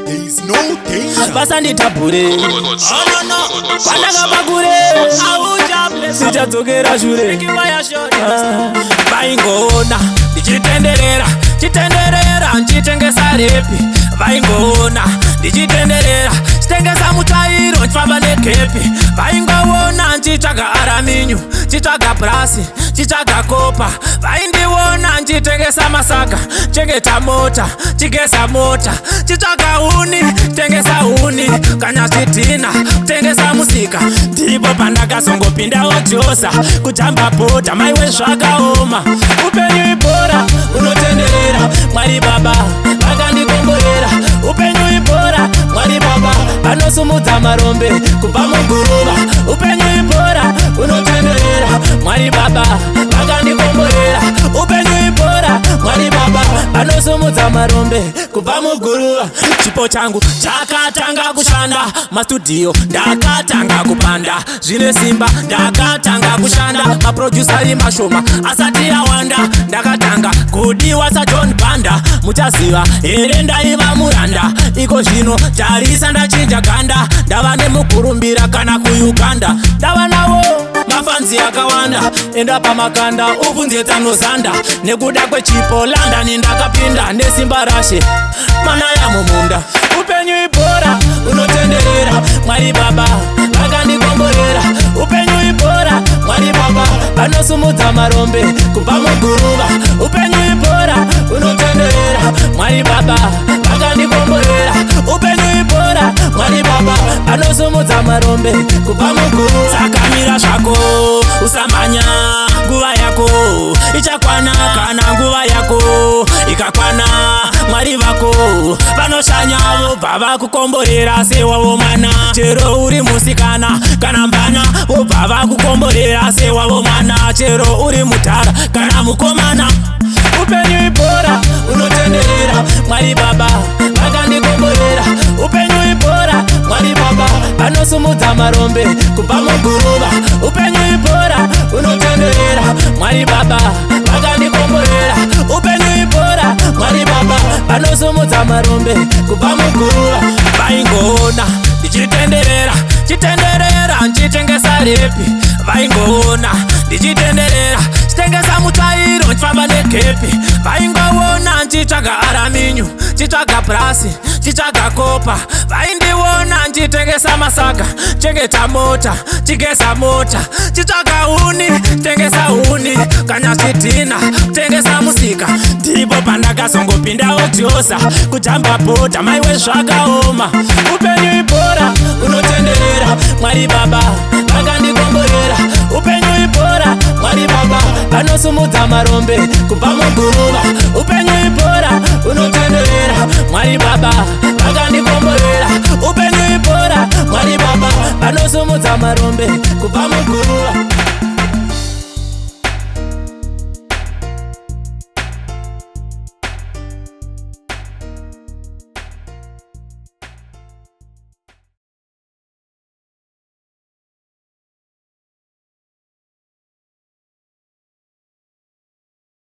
There is no danger. Basanditapure pandakapakure sichadzokera shure vaingoona ndichitenderera ndichitengesa repi vaingoona ndichitenderera chitengesa mutsvairo ndifamba nekepi vaingoona nchitsvaga araminyu chitsvaga brasi chitsvaga kopa vaindiona nchitengesa masaga chengeta mota chigesa mota chitsvaga uni tengesa uni kana zvidhina tengesa musika ndipo pandakazongopindawo josa kujamba bhodha maiwe zvakaoma upenyu ibhora unotenderera mwari baba vakandikomborera upenyu ibhora mwari baba vanosumudza marombe kubva muguruva upenyu ibhora unotenderera mwari baba vakandikomborera upenyu ibhora mwari baba vanosumudza marombe kubva muguruva chipo changu chakatanga kushanda mastudio ndakatanga kupanda zvine simba ndakatanga kushanda maproduceri mashoma asati awanda ndakatanga kudiwa saJohn Banda muchaziva here ndaiva muranda iko zvino tarisa ndachinja ganda ndava nemukurumbira kana kuuganda ndava nawo mafanzi akawanda enda pamakanda ubvunze tanozanda nekuda kwechipo London ndakapinda nesimba rashe mana yamumunda upenyu ibhora unotenderera mwari baba vakandikomborera upenyu ibhora mwari baba vanosumudza marombe kubva muguruva upenyu ibhora unotenderera mwari baba vakandikomborera upenyu ibhora mwari baba vanosumudza marombe kubva muguruva sakamira zvako usamhanya nguva yako ichakwana kana nguva yako ikakwana mwari vako vanoshanya vobva vakukomborera sewavo mwana chero uri musikana kana mbana vobva vakukomborera sewavo mwana chero uri mudhara kana mukomana upenyu ibhora unotenderera mwari baba vakandikomborera upenyu ibhora mwari baba vanosumudza marombe kubva muguruva upenyu ibhora unotenderera mwari baba vakandikomborera upenyu ibhora mwari baba vanosumudza marombe kubva muguruva vaingoona ndichitenderera ndichitengesa repi vaingoona ndichitenderera chitengesa mutsvairo ndifamba nekepi vaingoona nchitsvaga araminyu chitsvaga brasi chitsvaga kopa vaindiona nchitengesa masaga chengeta mota chigesa mota chitsvaga uni tengesa uni kana zvidhina tengesa musika ndipo pandakazongopindawo josa kujamba bhodha maiwe zvakaoma upenyu ibhora unotenderera mwari baba vakandikomborera upenyu ibhora mwari baba vanosumudza marombe kubva muguruva upenyu ibhora unotenderera mwari baba vakandikomborera upenyu ibhora mwari baba vanosumudza marombe kubva muguruva